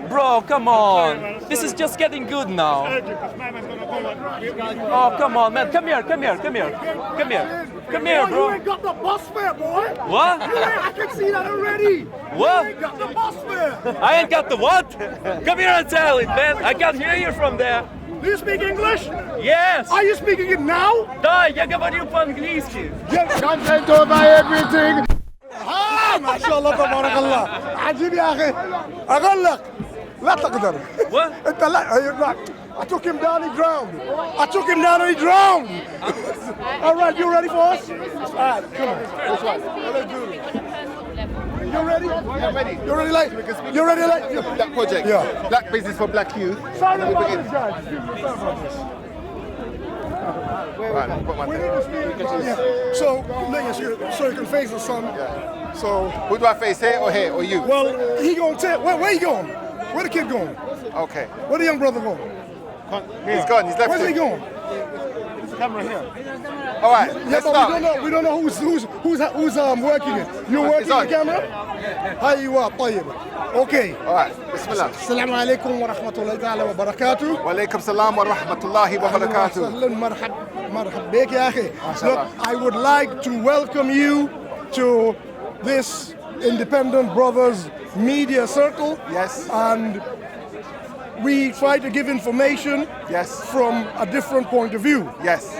Bro, come on. This is just getting good now. Oh, come on, man. Come here. Come here, bro. You ain't got the bus fare, boy. What? I can see that already. What? You ain't got the bus fare. I ain't got the what? Come here and tell it, man. I can't hear you from there. Do you speak English? Yes. Are you speaking it now? Да, я говорю по-английски. Content over everything. ما شاء الله تبارك الله عجيب يا اخي اقول لك لا تقدر What? انت لا I took him down, he drowned. And he drowned. All right, you ready for us? All right, come on. This way. Let's do it. You ready? I'm ready. You ready, like? You ready, like? Black project. Yeah. Black business for black youth. Sorry And we about begin. this, guys. Excuse me, sorry about this. Right, put my We thing. need to speak. Yeah. So you can face the sun. So, Who do I face, here or you? well, he gonna tell. Where he going? Where the kid going? Okay. Where the young brother going? He's gone. He's left. Where's he it. going? There's a camera here. All right. Yeah, Let's but start. we don't know who's working it. You're working on. the camera? أيوة طيب. Okay. All right. Bismillah. السلام عليكم ورحمة الله تعالى وبركاته. Walaikum salam wa rahmatullahi wa barakatuh. أهلاً مرحب بك يا أخي. Look, I would like to welcome you to this Independent Brothers Media Circle. Yes. And we try to give information Yes. from a different point of view. Yes.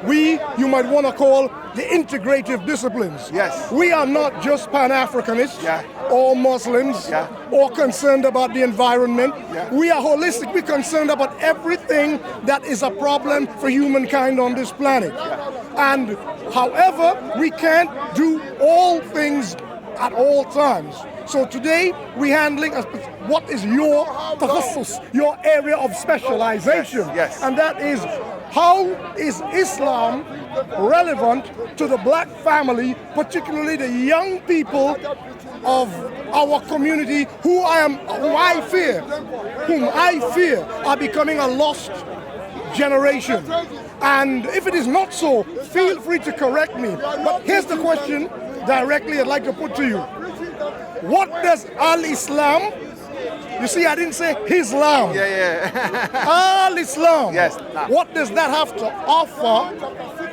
You might want to call the integrative disciplines. Yes. We are not just Pan-Africanists Yeah. or Muslims Yeah. or concerned about the environment. Yeah. We are holistic. We're concerned about everything that is a problem for humankind on this planet. And however, we can't do all things at all times. So today we're handling what is your takhasus, your area of specialization. Yes. And that is, how is Islam relevant to the black family, particularly the young people of our community whom I fear are becoming a lost generation. And if it is not so, feel free to correct me. But here's the question directly I'd like to put to you. What does Al-Islam, you see I didn't say Islam, Yeah. Al-Islam, Yes. what does that have to offer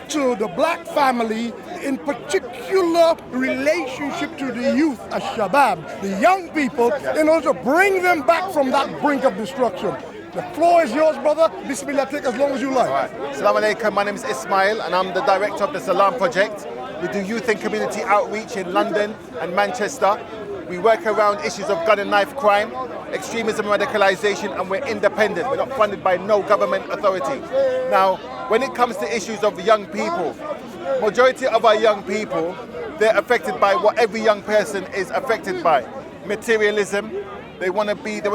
to the black family, in particular relationship to the youth, Al-Shabab, the young people, in order to bring them back from that brink of destruction? The floor is yours, brother. Bismillah, take as long as you like. All right. Assalamu alaikum. My name is Ismail and I'm the director of the Salam Project. We do youth and community outreach in London and Manchester. We work around issues of gun and knife crime, extremism, radicalization, and we're independent. We're not funded by no government authority. Now, when it comes to issues of young people, majority of our young people, they're affected by what every young person is affected by. Materialism. They want to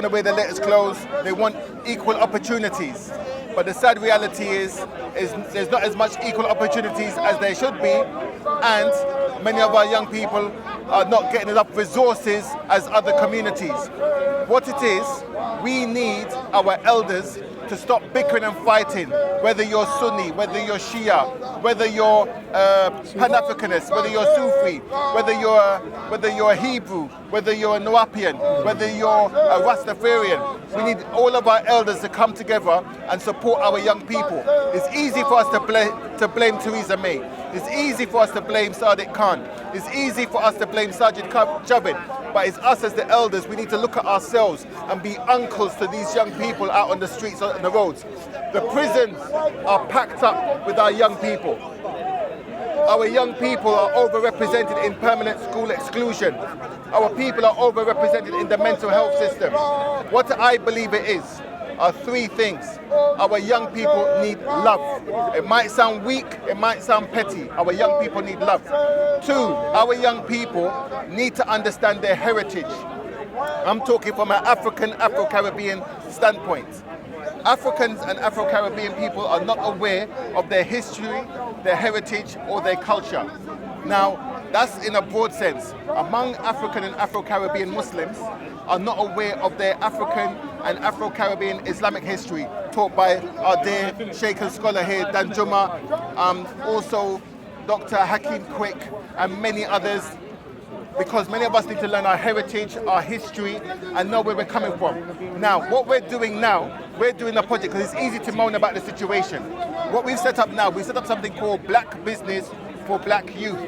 wear the latest clothes. They want equal opportunities. But the sad reality is there's not as much equal opportunities as there should be, and many of our young people are not getting enough resources as other communities. What it is, we need our elders to stop bickering and fighting, whether you're Sunni, whether you're Shia, whether you're Pan-Africanist, whether you're Sufi, whether you're a Hebrew, whether you're a Nuapian, whether you're a Rastafarian. We need all of our elders to come together and support our young people. It's easy for us to blame Theresa May. It's easy for us to blame Sadiq Khan. It's easy for us to blame Sajid Javid. But it's us as the elders, we need to look at ourselves and be uncles to these young people out on the streets and the roads. The prisons are packed up with our young people. Our young people are overrepresented in permanent school exclusion. Our people are overrepresented in the mental health system. What I believe it is are three things. Our young people need love. It might sound weak, it might sound petty. Our young people need love. Two, our young people need to understand their heritage. I'm talking from an African, Afro-Caribbean standpoint. Africans and Afro-Caribbean people are not aware of their history, their heritage, or their culture. Now, that's in a broad sense. Among African and Afro-Caribbean Muslims are not aware of their African and Afro-Caribbean Islamic history taught by our dear Sheikh and scholar here, Dan Juma, also Dr. Hakim Quick, and many others because many of us need to learn our heritage, our history, and know where we're coming from. Now, what we're doing now, we're doing a project because it's easy to moan about the situation. What we've set up now, we set up something called Black Business for Black Youth,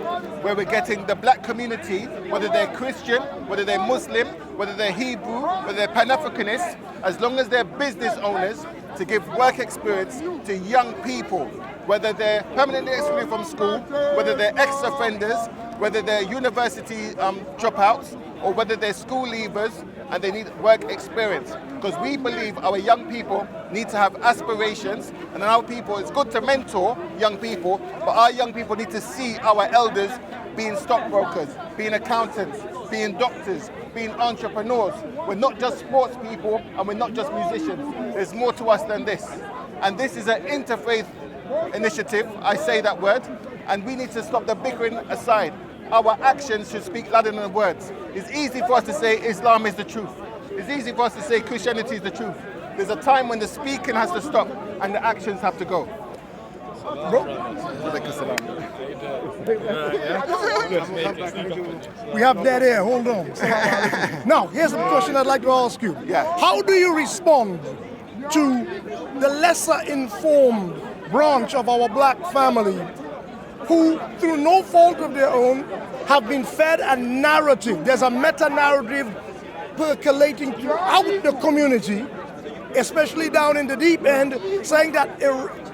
where we're getting the black community, whether they're Christian, whether they're Muslim, whether they're Hebrew, whether they're Pan-Africanists, as long as they're business owners, to give work experience to young people, whether they're permanently excluded from school, whether they're ex-offenders, whether they're university dropouts, or whether they're school leavers and they need work experience. Because we believe our young people need to have aspirations, and our people, it's good to mentor young people, but our young people need to see our elders being stockbrokers, being accountants, being doctors, being entrepreneurs. We're not just sports people and we're not just musicians. There's more to us than this. And this is an interfaith initiative, I say that word, and we need to stop the bickering aside. Our actions should speak louder than the words. It's easy for us to say Islam is the truth. It's easy for us to say Christianity is the truth. There's a time when the speaking has to stop and the actions have to go. Bro? We have dead air, hold on. Now, here's a question I'd like to ask you. Yeah. How do you respond to the lesser informed branch of our black family who, through no fault of their own, have been fed a narrative? There's a meta-narrative percolating throughout the community, especially down in the deep end, saying that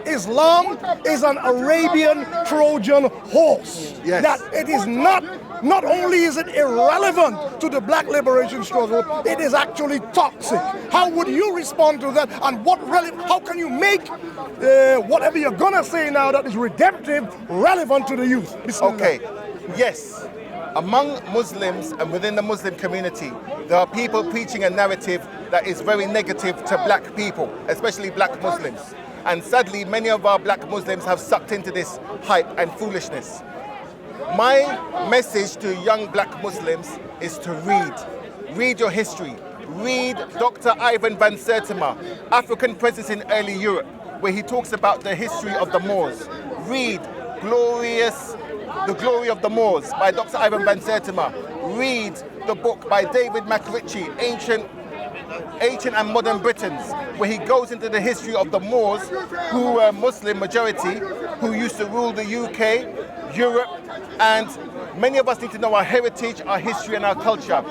Islam is an Arabian Trojan horse. Yes. That it is not only is it irrelevant to the black liberation struggle, it is actually toxic. How would you respond to that? And how can you make whatever you're gonna say now that is redemptive relevant to the youth? Bismillah. Okay, yes. Among Muslims and within the Muslim community, there are people preaching a narrative that is very negative to black people, especially black Muslims. And sadly, many of our black Muslims have sucked into this hype and foolishness. My message to young black Muslims is to read. Read your history. Read Dr. Ivan van Sertima, African Presence in Early Europe, where he talks about the history of the Moors. Read The Glory of the Moors by Dr. Ivan van Sertima. Read the book by David McRitchie, Ancient and Modern Britons, where he goes into the history of the Moors, who were Muslim majority, who used to rule the UK, Europe, and many of us need to know our heritage, our history, and our culture.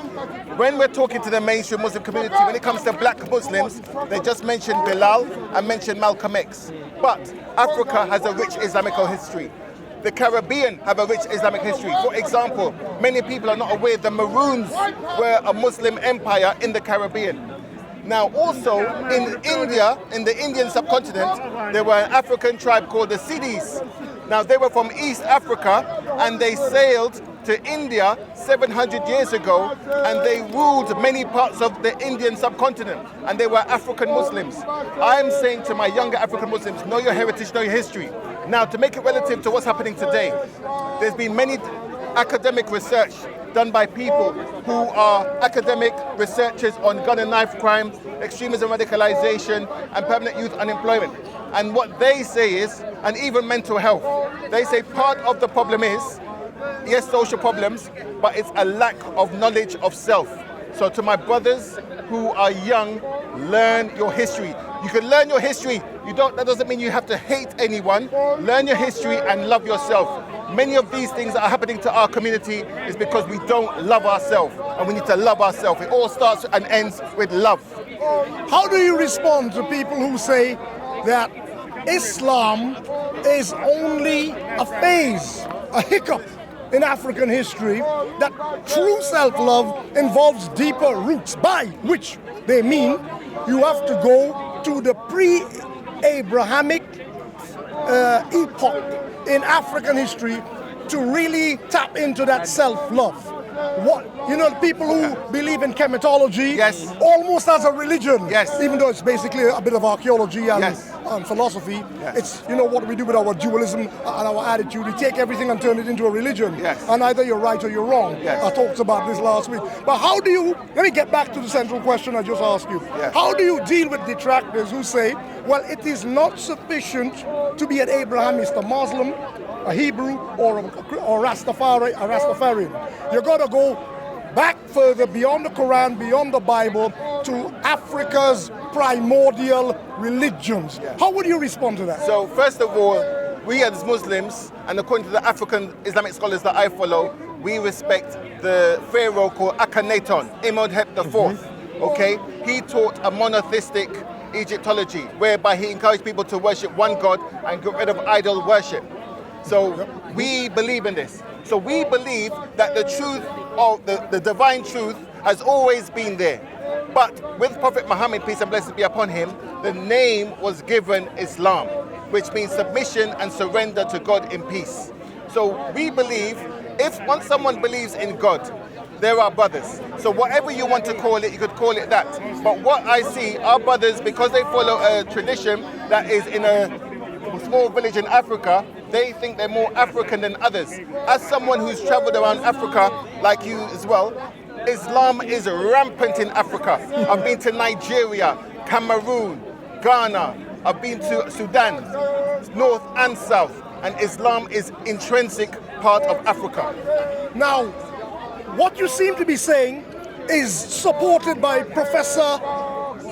When we're talking to the mainstream Muslim community, when it comes to black Muslims, they just mention Bilal and mention Malcolm X. But Africa has a rich Islamic history. The Caribbean have a rich Islamic history. For example, many people are not aware the Maroons were a Muslim empire in the Caribbean. Now also in India, in the Indian subcontinent, there were an African tribe called the Sidis. Now they were from East Africa and they sailed to India 700 years ago and they ruled many parts of the Indian subcontinent and they were African Muslims. I'm saying to my younger African Muslims, know your heritage, know your history. Now to make it relative to what's happening today, there's been many academic research done by people who are academic researchers on gun and knife crime, extremism, radicalization, and permanent youth unemployment. And what they say is, and even mental health, they say part of the problem is, yes, social problems, but it's a lack of knowledge of self. So to my brothers who are young, learn your history. You can learn your history. That doesn't mean you have to hate anyone. Learn your history and love yourself. Many of these things that are happening to our community is because we don't love ourselves, and we need to love ourselves. It all starts and ends with love. How do you respond to people who say that Islam is only a phase, a hiccup in African history, that true self-love involves deeper roots, by which they mean you have to go to the pre-Abrahamic epoch in African history to really tap into that self-love? People who believe in chematology, yes, almost as a religion, yes, even though it's basically a bit of archaeology and, yes, and philosophy. Yes. It's what we do with our dualism and our attitude. We take everything and turn it into a religion. Yes. And either you're right or you're wrong. Yes. I talked about this last week. But how do you, let me get back to the central question I just asked you. Yes. How do you deal with detractors who say, well, it is not sufficient to be an Abrahamist, a Muslim, a Hebrew or Rastafarian. You got to go back further beyond the Quran, beyond the Bible, to Africa's primordial religions. Yeah. How would you respond to that? So first of all, we as Muslims, and according to the African Islamic scholars that I follow, we respect the pharaoh called Akhenaton, Imhotep IV. Okay, he taught a monotheistic Egyptology, whereby he encouraged people to worship one God and get rid of idol worship. So we believe in this. So we believe that the truth of the divine truth has always been there. But with Prophet Muhammad, peace and blessings be upon him, the name was given Islam, which means submission and surrender to God in peace. So we believe if once someone believes in God, they're our brothers. So whatever you want to call it, you could call it that. But what I see, our brothers, because they follow a tradition that is in a small village in Africa, they think they're more African than others. As someone who's traveled around Africa, like you as well, Islam is rampant in Africa. I've been to Nigeria, Cameroon, Ghana, I've been to Sudan, North and South, and Islam is intrinsic part of Africa. Now, what you seem to be saying is supported by a professor of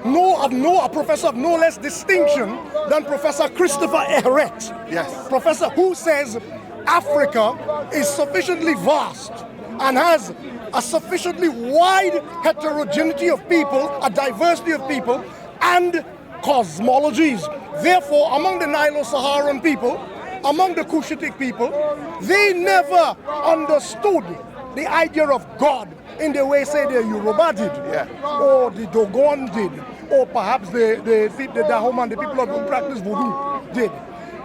no less distinction than Professor Christopher Ehret. Yes. Professor who says Africa is sufficiently vast and has a sufficiently wide heterogeneity of people, a diversity of people, and cosmologies. Therefore, among the Nilo-Saharan people, among the Cushitic people, they never understood the idea of God in the way, say, the Yoruba did, or the Dogon did, or perhaps the Dahomey, the people who practice voodoo did.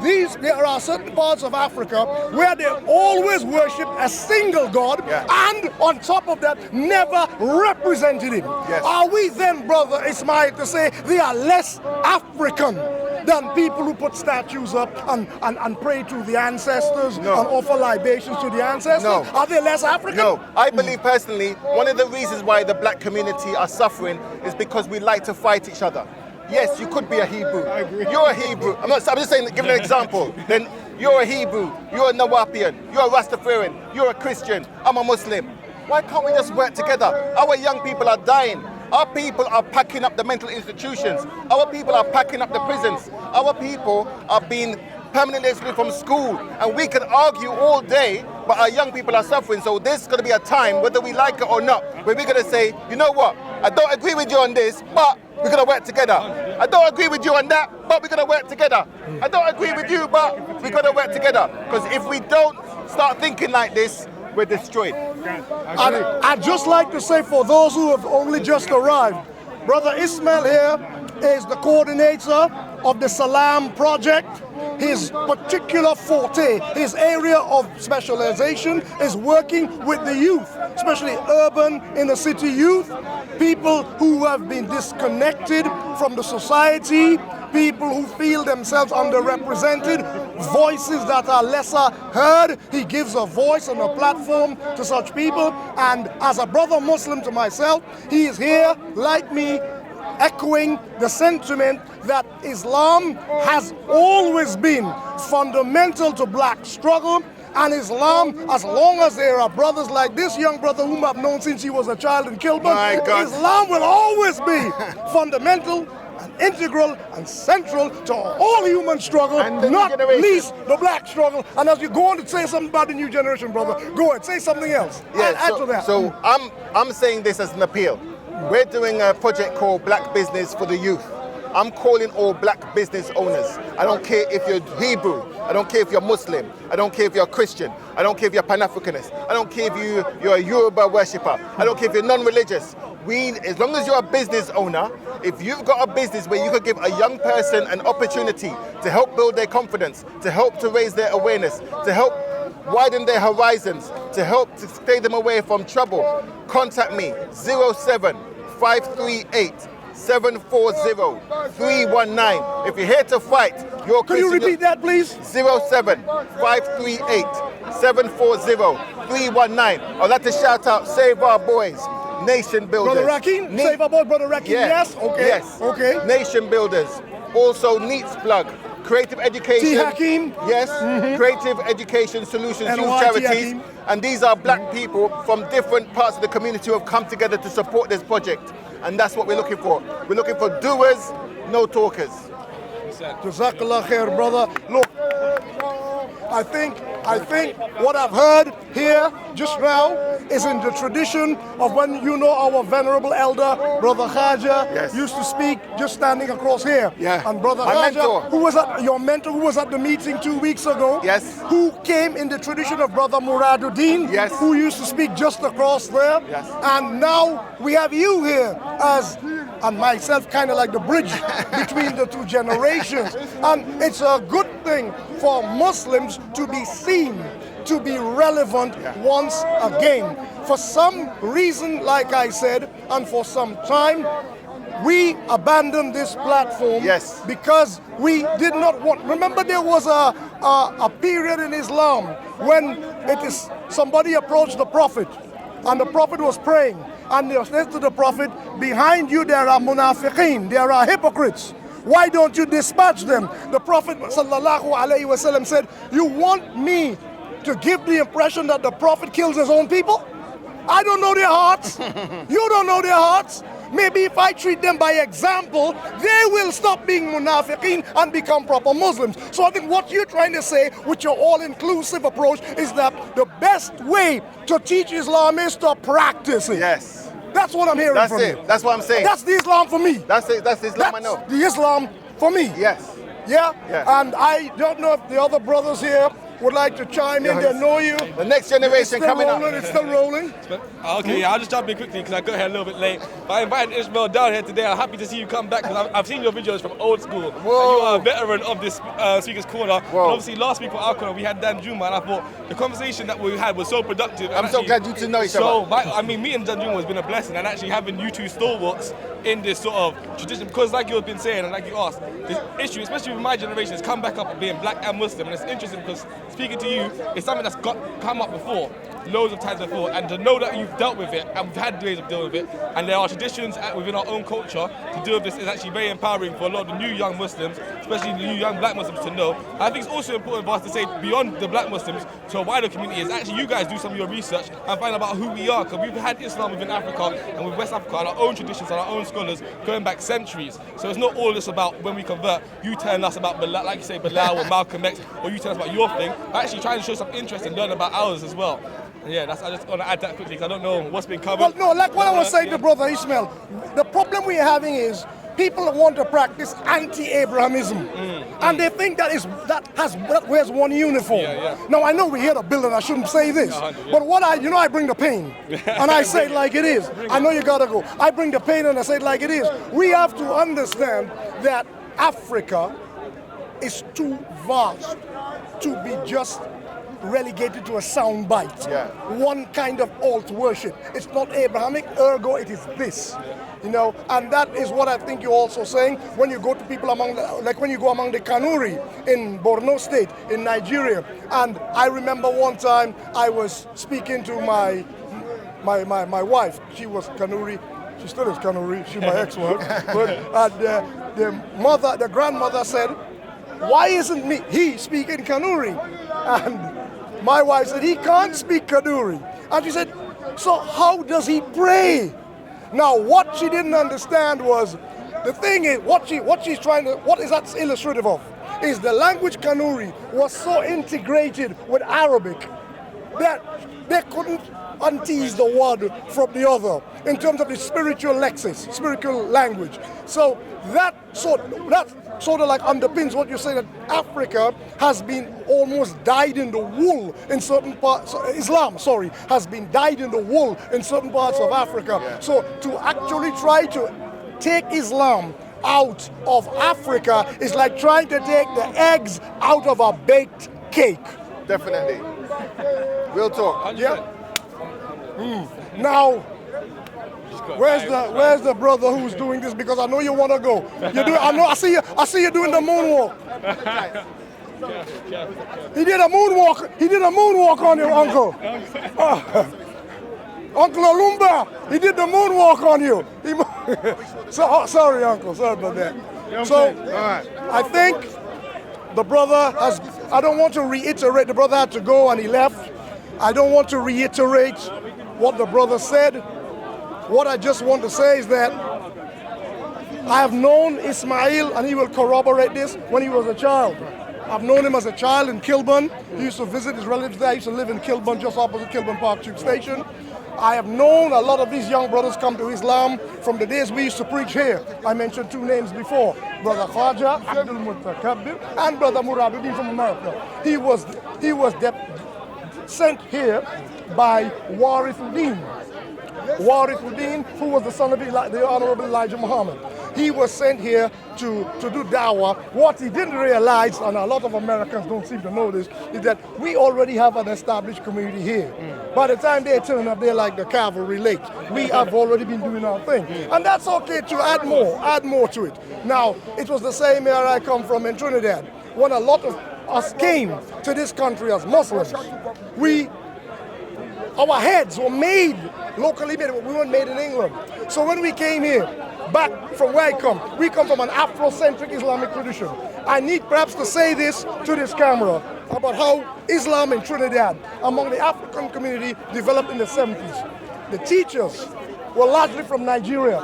There are certain parts of Africa where they always worship a single God, and on top of that, never represented him. Yes. Are we then, Brother Ismail, to say they are less African than people who put statues up and pray to the ancestors and offer libations to the ancestors? No. Are they less African? No. I believe personally, one of the reasons why the black community are suffering is because we like to fight each other. Yes, you could be a Hebrew. I agree. You're a Hebrew. I'm just saying, giving an example. Then you're a Hebrew, you're a Nawapian, you're a Rastafarian, you're a Christian, I'm a Muslim. Why can't we just work together? Our young people are dying. Our people are packing up the mental institutions. Our people are packing up the prisons. Our people are being permanently excluded from school. And we can argue all day, but our young people are suffering. So there's going to be a time, whether we like it or not, where we're going to say, you know what, I don't agree with you on this, but we're going to work together. I don't agree with you on that, but we're going to work together. I don't agree with you, but we're going to work together. Because if we don't start thinking like this, we're destroyed. I'd just like to say, for those who have only just arrived, Brother Ismail here is the coordinator of the Salam project. His particular forte, his area of specialization is working with the youth, especially urban inner city youth, people who have been disconnected from the society, people who feel themselves underrepresented, voices that are lesser heard. He gives a voice and a platform to such people. And as a brother Muslim to myself, he is here, like me, echoing the sentiment that Islam has always been fundamental to black struggle. And Islam, as long as there are brothers like this young brother whom I've known since he was a child in Kilburn, Islam will always be fundamental and integral and central to all human struggle, and not least the black struggle. And as you go on to say something about the new generation, brother, go ahead, say something else. Add to that. So I'm saying this as an appeal. We're doing a project called Black Business for the Youth. I'm calling all black business owners. I don't care if you're Hebrew. I don't care if you're Muslim. I don't care if you're Christian. I don't care if you're Pan-Africanist. I don't care if you're a Yoruba worshipper. I don't care if you're non-religious. As long as you're a business owner, if you've got a business where you could give a young person an opportunity to help build their confidence, to help to raise their awareness, to help widen their horizons, to help to stay them away from trouble, contact me, 07538 740 319. If you're here to fight, you're Can you repeat that, please? 07538 740 319. I'd like to shout out Save Our Boys, Nation Builders. Brother Rakim? Save Our Boys, Brother Rakim, yes? Okay. Yes. Okay. Nation Builders. Also Neats Plug, Creative Education. T. Hakim. Yes, Creative Education Solutions Youth NYT Charities. Hakim. And these are black people from different parts of the community who have come together to support this project. And that's what we're looking for. We're looking for doers, no talkers. Jazakallah khair, brother. Look, I think what I've heard here just now is in the tradition of when our venerable elder, Brother Khaja, used to speak just standing across here. Yeah. And Brother Khaja, who was at your mentor, who was at the meeting 2 weeks ago, who came in the tradition of Brother Muraduddin, who used to speak just across there. Yes. And now we have you here as, and myself, kind of like the bridge between the two generations. And it's a good thing for Muslims to be seen, to be relevant once again. For some reason, like I said, and for some time, we abandoned this platform because we did not want. Remember, there was a period in Islam when somebody approached the Prophet, and the Prophet was praying, and they said to the Prophet, behind you there are munafiqeen, there are hypocrites. Why don't you dispatch them? The Prophet ﷺ said, you want me to give the impression that the Prophet kills his own people? I don't know their hearts. You don't know their hearts. Maybe if I treat them by example, they will stop being munafiqeen and become proper Muslims. So I think what you're trying to say with your all-inclusive approach is that the best way to teach Islam is to practice it. Yes. That's what I'm hearing from you. That's what I'm saying. That's the Islam for me. That's the Islam I know. The Islam for me. Yes. Yeah? Yeah. And I don't know if the other brothers here would like to chime in. They know you. The next generation coming up. It's still rolling. Okay, I'll just jump in quickly because I got here a little bit late. But I invited Ishmael down here today. I'm happy to see you come back because I've seen your videos from old school. And you are a veteran of this Speaker's Corner. And obviously last week on our corner we had Dan Juma, and I thought the conversation that we had was so productive. I'm so glad you two know each other. I mean, meeting Dan Juma has been a blessing, and actually having you two stalwarts in this sort of tradition, because like you've been saying and like you asked, the issue, especially with my generation, has come back up of being black and Muslim, and it's interesting because speaking to you, it's something that's come up before, loads of times before, and to know that you've dealt with it, and we've had ways of dealing with it, and there are traditions within our own culture to deal with this is actually very empowering for a lot of the new young Muslims, especially the new young black Muslims to know. And I think it's also important for us to say beyond the black Muslims to a wider community is actually you guys do some of your research and find out about who we are, because we've had Islam within Africa and with West Africa and our own traditions and our own scholars going back centuries. So it's not all this about when we convert, you telling us about Bilal, like you say, Bilal or Malcolm X, or you tell us about your thing. Actually trying to show some interest and learn about ours as well. And yeah, I just want to add that quickly because I don't know what's been covered. Well, no, like what I was saying to Brother Ismail, the problem we're having is people want to practice anti-Abrahamism, and they think that wears one uniform. Now I know we're here to build, and I shouldn't say this, but what I bring the pain, and I say it like it is. I know you gotta go. I bring the pain, and I say it like it is. We have to understand that Africa is too vast to be just relegated to a sound bite. One kind of alt worship. It's not Abrahamic, ergo it is this. And that is what I think you're also saying when you go to people when you go among the Kanuri in Borno State, in Nigeria. And I remember one time I was speaking to my wife. She was Kanuri. She still is Kanuri. She's my ex-wife. But the grandmother said, why isn't he speaking Kanuri? And my wife said, he can't speak Kanuri. And she said, so how does he pray? Now, what she didn't understand was, the thing is, what is that illustrative of? Is the language Kanuri was so integrated with Arabic that they couldn't untease the one from the other in terms of the spiritual lexis, spiritual language. So that sort of like underpins what you say, that Africa has been almost dyed in the wool in certain parts. Islam, has been dyed in the wool in certain parts of Africa. So to actually try to take Islam out of Africa is like trying to take the eggs out of a baked cake. Definitely. Real talk. Yeah. Now, where's the brother who's doing this? Because I know you want to go. I see you doing the moonwalk. He did a moonwalk. He did a moonwalk on you, Uncle. Uncle Olumba, he did the moonwalk on you. Sorry, Uncle. Sorry about that. So, I think The brother has, I don't want to reiterate, the brother had to go and he left. I don't want to reiterate what the brother said. What I just want to say is that I have known Ismail, and he will corroborate this, when he was a child. I've known him as a child in Kilburn. He used to visit his relatives there. I used to live in Kilburn, just opposite Kilburn Park Tube Station. I have known a lot of these young brothers come to Islam from the days we used to preach here. I mentioned two names before, Brother Khaja, Abdul Mutakabbir, and Brother Muraduddin from America. He was sent here by Warithuddin. Warithuddin, who was the son of the Honorable Elijah Muhammad. He was sent here to do dawah. What he didn't realize, and a lot of Americans don't seem to know this, is that we already have an established community here. By the time they turn up, they're like the cavalry late. We have already been doing our thing. And that's okay to add more to it. Now, it was the same area I come from in Trinidad. When a lot of us came to this country as Muslims, our heads were made, locally made, we weren't made in England. So when we came here, back from where I come, we come from an Afrocentric Islamic tradition. I need perhaps to say this to this camera about how Islam in Trinidad, among the African community, developed in the 70s. The teachers were largely from Nigeria.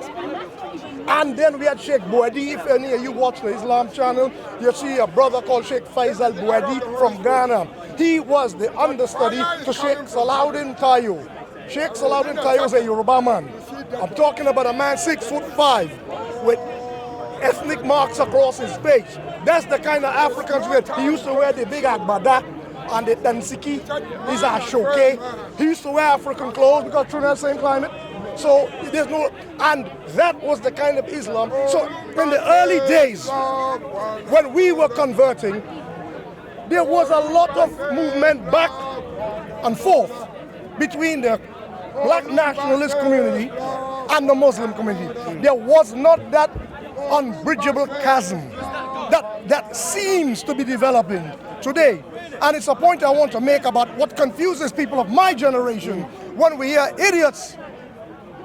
And then we had Sheikh Bouedi. If any of you watch the Islam channel, you see a brother called Sheikh Faisal Bouedi from Ghana. He was the understudy to Sheikh Salahuddin Tayo. Sheikh Salahuddin Tayo is a Yoruba man. I'm talking about a man 6'5" with ethnic marks across his face. That's the kind of Africans wear. He used to wear the big agbada and the tansiki. He's a shoke. He used to wear African clothes because Trinidad same climate. So there's no, and that was the kind of Islam. So in the early days, when we were converting, there was a lot of movement back and forth between the black nationalist community and the Muslim community. There was not that unbridgeable chasm that seems to be developing today. And it's a point I want to make about what confuses people of my generation when we hear idiots.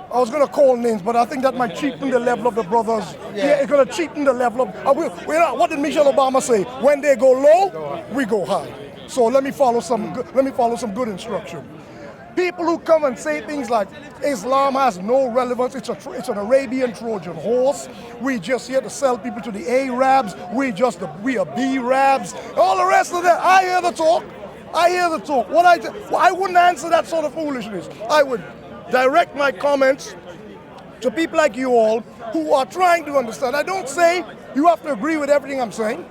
I was going to call names, but I think that might cheapen the level of the brothers. Yeah, it's going to cheapen the level of. What did Michelle Obama say? When they go low, we go high. So let me follow some good instruction. People who come and say things like Islam has no relevance, it's an Arabian Trojan horse. We just here to sell people to the Arabs. We are B-Rabs. All the rest of that. I hear the talk. I wouldn't answer that sort of foolishness. I would direct my comments to people like you all who are trying to understand. I don't say you have to agree with everything I'm saying.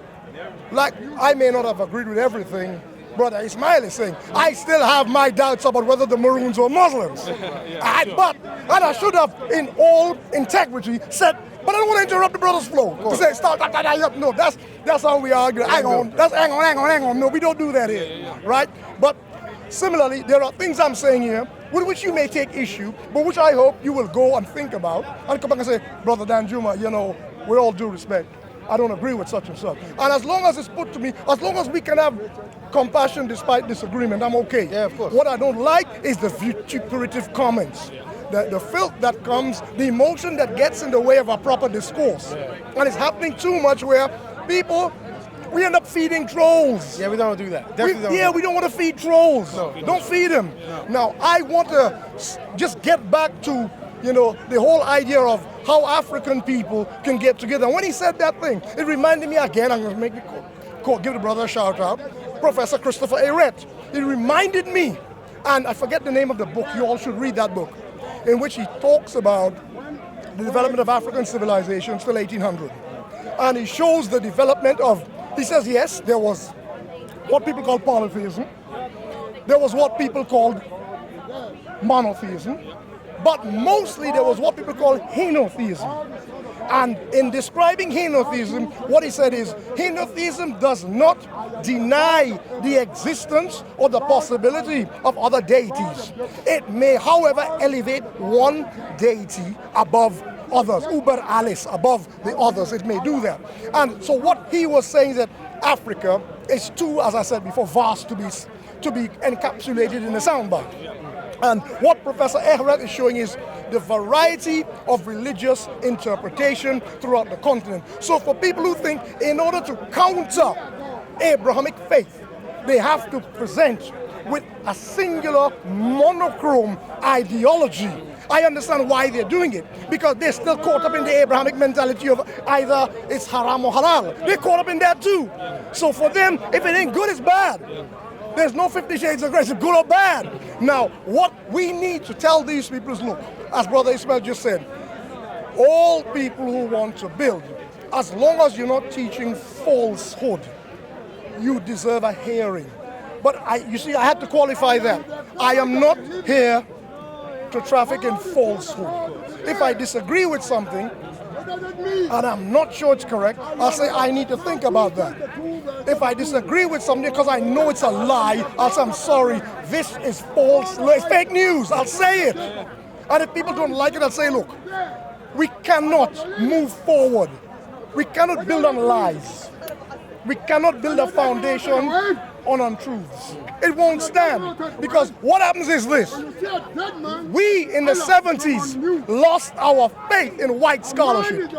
Like, I may not have agreed with everything Brother Ismail is saying. I still have my doubts about whether the Maroons were Muslims. And I should have, in all integrity, said, but I don't want to interrupt the brother's flow. To say, start, no, that's how we argue. Hang on. No, we don't do that here, right? But similarly, there are things I'm saying here with which you may take issue, but which I hope you will go and think about and come back and say, Brother Danjuma, with all due respect, I don't agree with such and such. And as long as it's put to me, as long as we can have compassion despite disagreement, I'm okay. Yeah, of course. What I don't like is the vituperative comments. The filth that comes, the emotion that gets in the way of a proper discourse. And it's happening too much where people, we end up feeding trolls. Yeah, we don't do that. We don't want to feed trolls. No, don't feed them. No. Now, I want to just get back to, the whole idea of how African people can get together. And when he said that thing, it reminded me again, I'm going to make me give the brother a shout out, Professor Christopher Aret. It reminded me, and I forget the name of the book, you all should read that book, in which he talks about the development of African civilization till 1800. And he shows the development of, he says, yes, there was what people call polytheism. There was what people called monotheism. But mostly there was what people call henotheism. And in describing henotheism, what he said is, henotheism does not deny the existence or the possibility of other deities. It may, however, elevate one deity above others, uber alles, above the others. It may do that. And so what he was saying is that Africa is too, as I said before, vast to be encapsulated in a soundbite. And what Professor Ehret is showing is the variety of religious interpretation throughout the continent. So for people who think in order to counter Abrahamic faith. They have to present with a singular monochrome ideology. I understand why they're doing it, because they're still caught up in the Abrahamic mentality of either it's haram or halal. They're caught up in that too. So for them, if it ain't good, it's bad. There's no 50 shades of gray, it's good or bad. Now, what we need to tell these people is, look, as Brother Ismail just said, all people who want to build, as long as you're not teaching falsehood, you deserve a hearing. But you see, I had to qualify that. I am not here to traffic in falsehood. If I disagree with something, and I'm not sure it's correct, I'll say I need to think about that. If I disagree with something because I know it's a lie, I'll say I'm sorry, this is false, it's fake news, I'll say it. And if people don't like it, I'll say, look, we cannot move forward. We cannot build on lies. We cannot build a foundation on untruths. It won't stand, because what happens is this. We in the 70s lost our faith in white scholarship.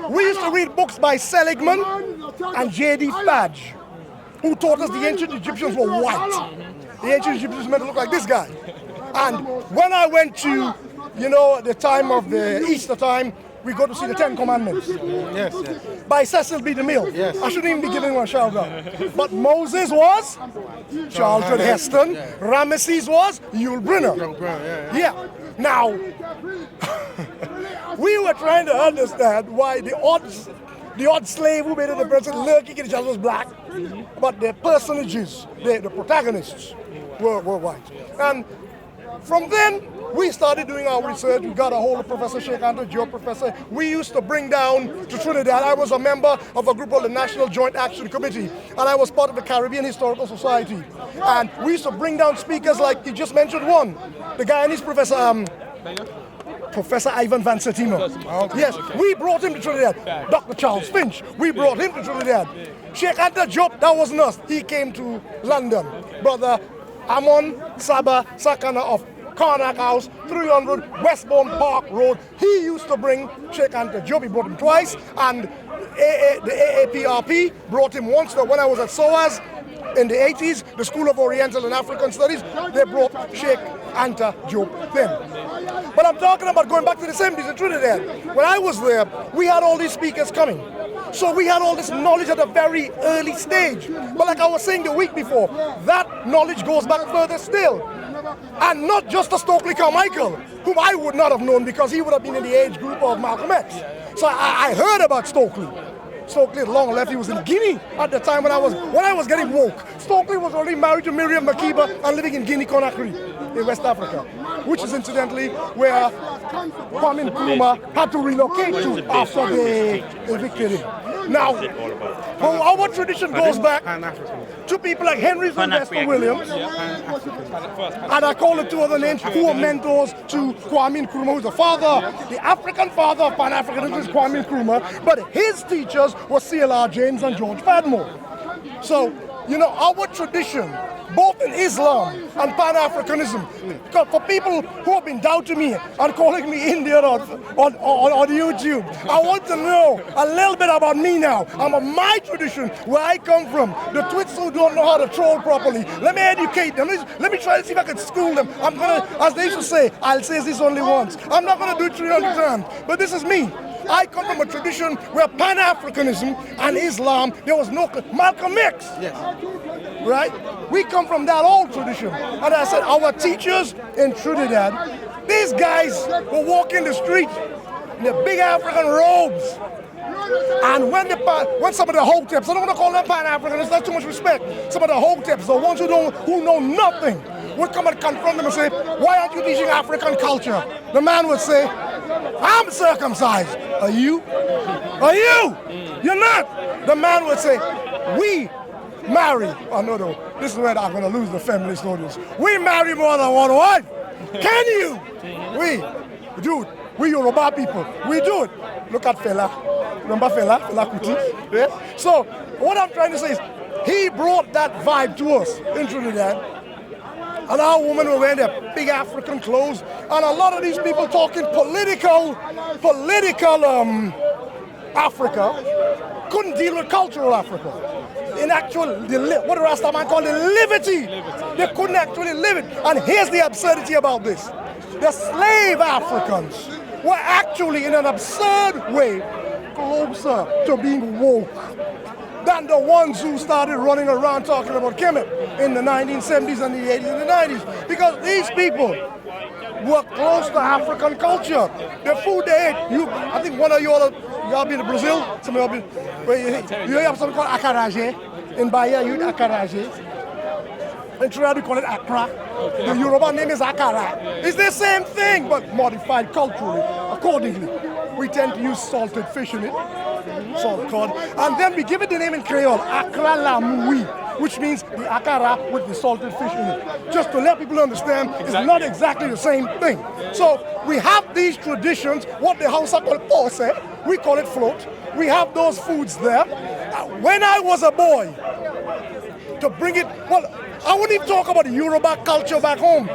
We used to read books by Seligman and J.D. Fadge, who taught us the ancient Egyptians were white. The ancient Egyptians meant to look like this guy. And when I went to, the time of the Easter time, we go to see the Ten Commandments. Yes. By Cecil B. DeMille. Yes. I shouldn't even be giving him a shout out. But Moses was Charlton Heston. Ramesses was Yul Brynner. Yeah. Now, we were trying to understand why the odd slave who made it the president lurking at each other was black, but the personages, the protagonists, were white. And from then, we started doing our research. We got a hold of Professor Sheikh Anta Diop, Professor. We used to bring down to Trinidad. I was a member of a group called the National Joint Action Committee, and I was part of the Caribbean Historical Society. And we used to bring down speakers like, you just mentioned one, the Guyanese professor, Professor Ivan Van Settima. Yes, we brought him to Trinidad. Dr. Charles Finch, we brought him to Trinidad. Sheikh Anta Diop, that wasn't us. He came to London. Brother Amon Saba Sakana of Karnak House, 300 Westbourne Park Road. He used to bring Sheikh Anta Diop. He brought him twice, and the AAPRP brought him once. When I was at SOAS in the 80s, the School of Oriental and African Studies, they brought Sheikh Anta Diop then. But I'm talking about going back to the 70s in Trinidad. When I was there, we had all these speakers coming. So we had all this knowledge at a very early stage. But like I was saying the week before, that knowledge goes back further still. And not just to Stokely Carmichael, whom I would not have known because he would have been in the age group of Malcolm X. So I heard about Stokely. Stokely had long left. He was in Guinea at the time when I was getting woke. Stokely was already married to Miriam Makeba and living in Guinea Conakry in West Africa, which is incidentally where Kwame Nkrumah had to relocate to after they evicted him. Now, our tradition goes back to people like Henry Sylvester Williams, and I call it two other names, who were mentors to Kwame Nkrumah, who's the father, the African father of Pan-Africanism is Kwame Nkrumah, but his teachers were C.L.R. James and George Padmore. So, our tradition, both in Islam and Pan-Africanism, because for people who have been doubting me and calling me Indian on YouTube, I want to know a little bit about me now. I'm of my tradition, where I come from. The twits who don't know how to troll properly, let me educate them. Let me try to see if I can school them. I'm gonna, as they used to say, I'll say this only once. I'm not gonna do it 300 times, but this is me. I come from a tradition where Pan-Africanism and Islam, there was no Malcolm X. Yes. Right? We come from that old tradition. And I said, our teachers in Trinidad, these guys were walking the street in their big African robes. And when some of the hoteps, I don't want to call them Pan-Africanists, that's too much respect. Some of the hoteps, the ones who know nothing, would come and confront them and say, why aren't you teaching African culture? The man would say, I'm circumcised. Are you? Are you? You're not. The man would say, we marry. Oh, no. This is where I'm going to lose the feminist audience. We marry more than one wife. Can you? We do it. We Yoruba people. We do it. Look at Fela. Remember Fela Kuti? Yeah? So, what I'm trying to say is, he brought that vibe to us in Trinidad. And our women were wearing their big African clothes. And a lot of these people talking political Africa couldn't deal with cultural Africa. in actual, what the Rastaman call the liberty. They couldn't actually live it. And here's the absurdity about this. The slave Africans were actually, in an absurd way, closer to being woke than the ones who started running around talking about Kemet in the 1970s and the 80s and the 90s. Because these people were close to African culture. The food they ate, I think one of y'all been to Brazil? Some of y'all been, where you have something called acarajé. In Bahia, you eat acarajé. In Trinidad, we call it Accra. The Yoruba name is Akara. It's the same thing, but modified culturally, accordingly. We tend to use salted fish in it, salt cod, and then we give it the name in Creole, Accra la Moui, which means the Akara with the salted fish in it. Just to let people understand, it's not exactly the same thing. So we have these traditions, what the Hausa call pose, we call it float. We have those foods there. When I was a boy, to bring it, well, I wouldn't even talk about the Yoruba culture back home.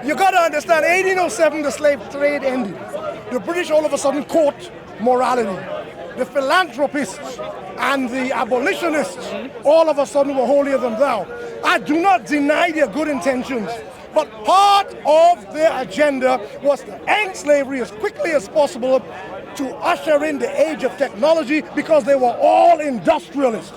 You gotta understand, 1807, the slave trade ended. The British all of a sudden caught morality. The philanthropists and the abolitionists all of a sudden were holier than thou. I do not deny their good intentions, but part of their agenda was to end slavery as quickly as possible to usher in the age of technology, because they were all industrialists.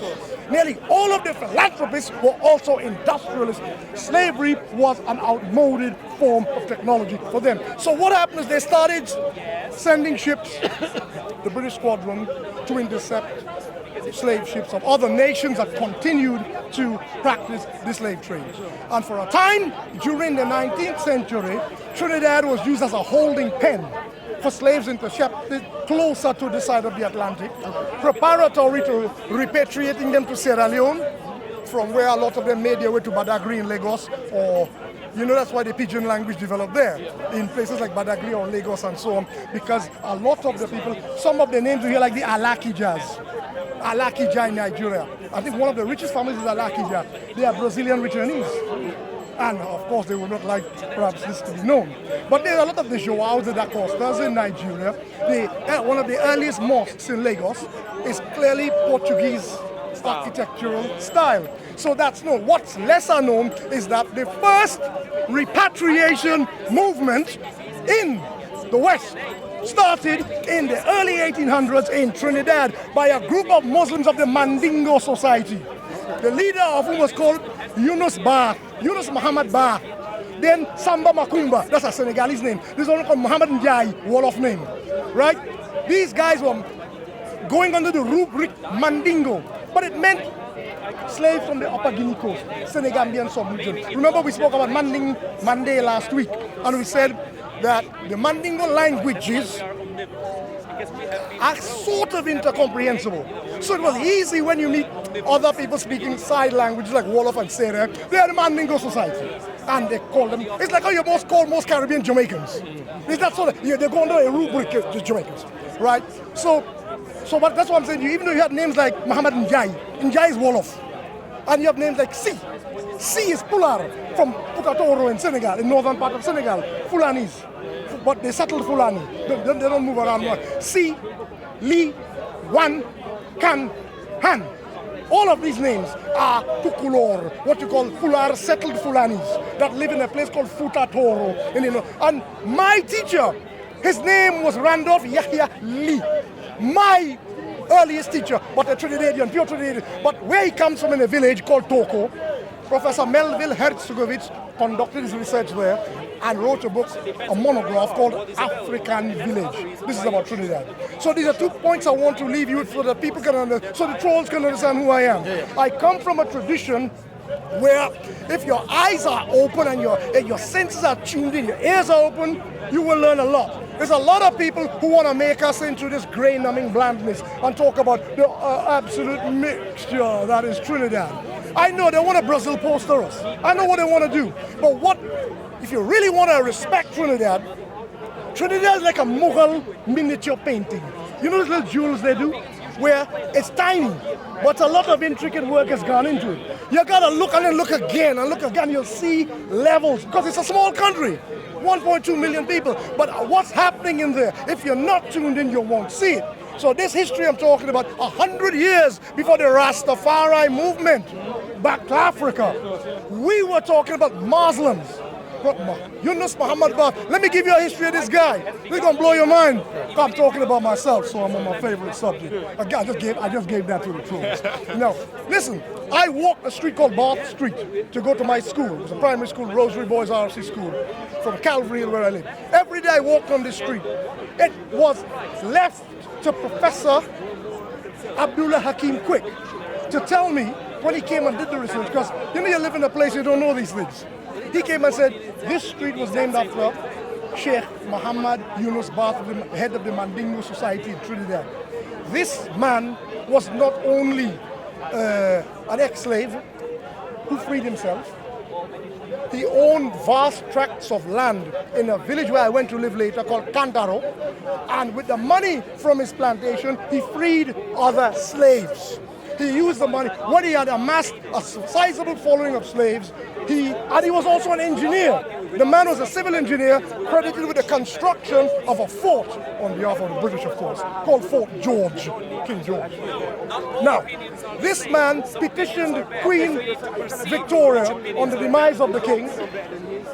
Nearly all of the philanthropists were also industrialists. Slavery was an outmoded form of technology for them. So what happened is they started sending ships, the British squadron, to intercept slave ships of other nations that continued to practice the slave trade. And for a time, during the 19th century, Trinidad was used as a holding pen for slaves intercepted closer to the side of the Atlantic, preparatory to repatriating them to Sierra Leone, from where a lot of them made their way to Badagry in Lagos, or, that's why the pidgin language developed there, in places like Badagry or Lagos and so on, because a lot of the people, some of the names you hear like the Alakijas in Nigeria. I think one of the richest families is Alakija. They are Brazilian returnees. And of course, they would not like perhaps this to be known. But there are a lot of the Joaos de da Costas in Nigeria. One of the earliest mosques in Lagos is clearly Portuguese architectural style. So that's known. What's lesser known is that the first repatriation movement in the West started in the early 1800s in Trinidad by a group of Muslims of the Mandingo Society. The leader of whom was called Yunus Muhammad Ba. Then Samba Makumba, that's a Senegalese name. This one called Muhammad Njai, Wolof name, right? These guys were going under the rubric Mandingo, but it meant slaves from the Upper Guinea Coast, Senegambian sub-region. Remember we spoke about Mande last week, and we said that the Mandingo languages are sort of incomprehensible. So it was easy when you meet other people speaking side languages like Wolof and Sere. They are the Mandingo Society. And they call them, it's like how you call most Caribbean Jamaicans. It's that sort of, they go under a rubric of Jamaicans, right? But that's what I'm saying. Even though you have names like Muhammad Njai is Wolof. And you have names like Si is Pular from Putatoro in Senegal, in northern part of Senegal, Fulanis. But they settled Fulani. They don't move around more. Si, Li, Wan, Kan, Han. All of these names are Tukulor, what you call Fular, settled Fulanis that live in a place called Futatoro. And my teacher, his name was Randolph Yahya Lee. My earliest teacher, but a Trinidadian, pure Trinidadian. But where he comes from in a village called Toko, Professor Melville Herzegovich conducted his research there and wrote a book, a monograph called African Village. This is about Trinidad. So these are 2 points I want to leave you with so that people can understand, so the trolls can understand who I am. I come from a tradition where if your eyes are open and your senses are tuned in, your ears are open, you will learn a lot. There's a lot of people who want to make us into this grey-numbing blandness and talk about the absolute mixture that is Trinidad. I know they want to Brazil poster us. I know what they want to do. But if you really want to respect Trinidad is like a Mughal miniature painting. You know those little jewels they do? Where it's tiny, but a lot of intricate work has gone into it. You gotta look and then look again and look again. You'll see levels, because it's a small country, 1.2 million people. But what's happening in there, if you're not tuned in, you won't see it. So this history I'm talking about, 100 years before the Rastafari movement back to Africa, we were talking about Muslims. Yunus Muhammad Bar. Let me give you a history of this guy. This is gonna blow your mind. I'm talking about myself, so I'm on my favorite subject. I just gave that to the trolls. Now, listen. I walked a street called Bath Street to go to my school. It was a primary school, Rosary Boys RC School, from Calvary Hill, where I live. Every day I walked on this street. It was left to Professor Abdullah Hakim Quick to tell me when he came and did the research, because you live in a place you don't know these things. He came and said, this street was named after Sheikh Muhammad Yunus Bath, the head of the Mandingo Society in Trinidad. This man was not only an ex-slave who freed himself, he owned vast tracts of land in a village where I went to live later called Cantaro, and with the money from his plantation, he freed other slaves. He used the money. When he had amassed a sizable following of slaves, he was also an engineer. The man was a civil engineer credited with the construction of a fort on behalf of the British, of course, called Fort George, King George. Now, this man petitioned Queen Victoria on the demise of the king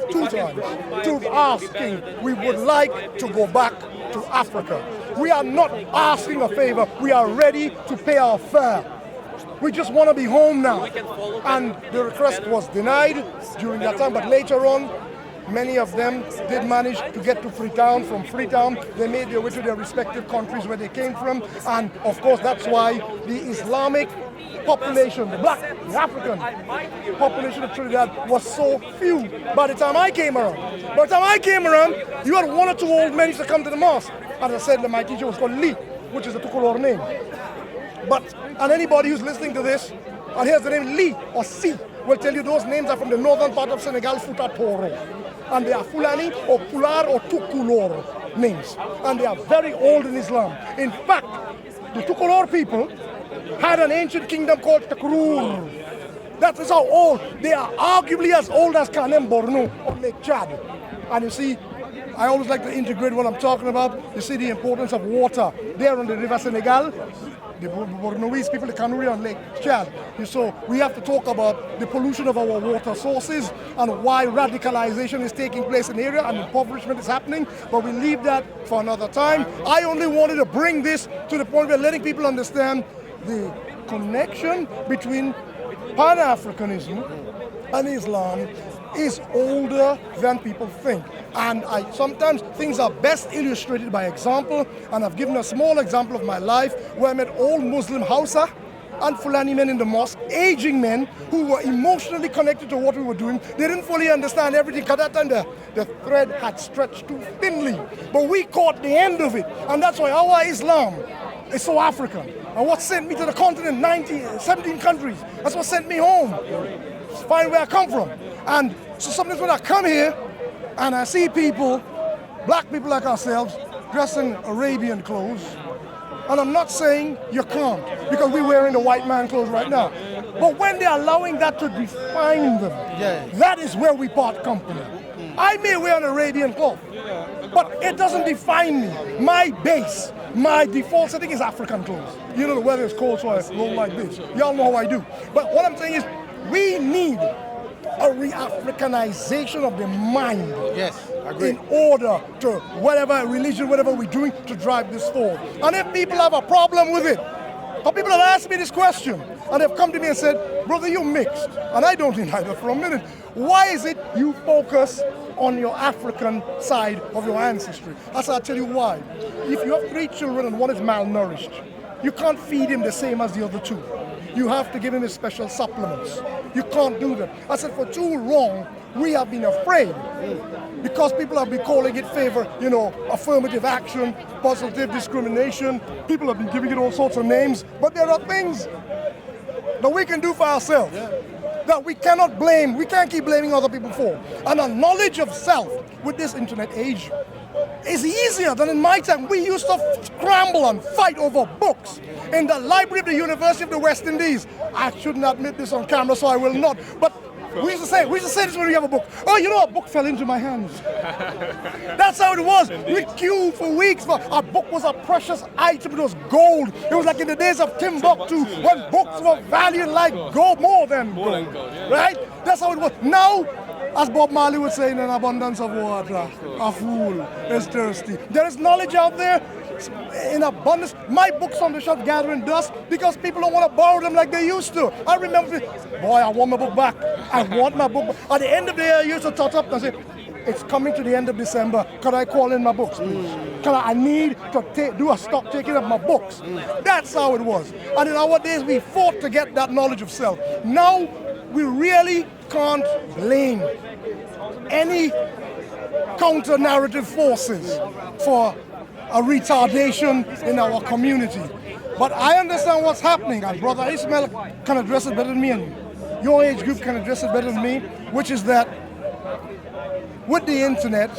2 times to ask King, we would like to go back to Africa. We are not asking a favor, we are ready to pay our fare. We just want to be home now. And the request was denied during that time, but later on, many of them did manage to get to Freetown. From Freetown, they made their way to their respective countries where they came from. And of course, that's why the Islamic population, the black, the African population of Trinidad was so few by the time I came around. By the time I came around, you had 1 or 2 old men to come to the mosque. As I said, my teacher was called Lee, which is a Tukulor name. And anybody who's listening to this and hears the name Lee or Si will tell you those names are from the northern part of Senegal, Futa Toro. And they are Fulani or Pular or Tukulor names. And they are very old in Islam. In fact, the Tukulor people had an ancient kingdom called Takrur. That is how old. They are arguably as old as Kanem Borno or Lake Chad. And you see, I always like to integrate what I'm talking about. You see the importance of water. There on the river Senegal, the Bornoese people, the Kanuri on Lake Chad. So we have to talk about the pollution of our water sources and why radicalization is taking place in the area and impoverishment is happening. But we leave that for another time. I only wanted to bring this to the point where letting people understand the connection between Pan-Africanism and Islam is older than people think. And sometimes things are best illustrated by example, and I've given a small example of my life where I met old Muslim Hausa and Fulani men in the mosque, aging men who were emotionally connected to what we were doing. They didn't fully understand everything because that time the thread had stretched too thinly. But we caught the end of it, and that's why our Islam is so African. And what sent me to the continent, 17 countries, that's what sent me home. Find where I come from. And so sometimes when I come here and I see people, black people like ourselves, dressed in Arabian clothes, and I'm not saying you can't, because we're wearing the white man clothes right now. But when they're allowing that to define them, that is where we part company. I may wear an Arabian cloth, but it doesn't define me. My base, my default setting is African clothes. You know, the weather is cold, so I roll like this. Y'all know how I do. But what I'm saying is, we need a re-Africanization of the mind. Yes, I agree. In order to whatever religion, whatever we're doing, to drive this forward. And if people have a problem with it, or people have asked me this question, and they've come to me and said, brother, you're mixed. And I don't deny that for a minute. Why is it you focus on your African side of your ancestry? I said, I'll tell you why. If you have 3 children and one is malnourished, you can't feed him the same as the other 2. You have to give him his special supplements. You can't do that. I said, for too long, we have been afraid because people have been calling it affirmative action, positive discrimination. People have been giving it all sorts of names, but there are things that we can do for ourselves that we cannot blame, we can't keep blaming other people for. And a knowledge of self with this internet age is easier than in my time. We used to scramble and fight over books in the library of the University of the West Indies. I shouldn't admit this on camera, so I will not. But We used to say this when we have a book. Oh, you know, a book fell into my hands. That's how it was. We queued for weeks. A book was a precious item. It was gold. It was like in the days of Timbuktu when books were valued like gold, more than gold. Right? That's how it was. Now, as Bob Marley would say, in an abundance of water, a fool is thirsty. There is knowledge out there in abundance. My books on the shelf gathering dust because people don't want to borrow them like they used to. I remember, boy, I want my book back. I want my book back. At the end of the year, I used to tot up and say, it's coming to the end of December. Could I call in my books, please? I need to do a stock taking of my books. That's how it was. And in our days, we fought to get that knowledge of self. Now, we really can't blame any counter-narrative forces for a retardation in our community. But I understand what's happening, and Brother Ismail can address it better than me, and your age group can address it better than me, which is that with the internet,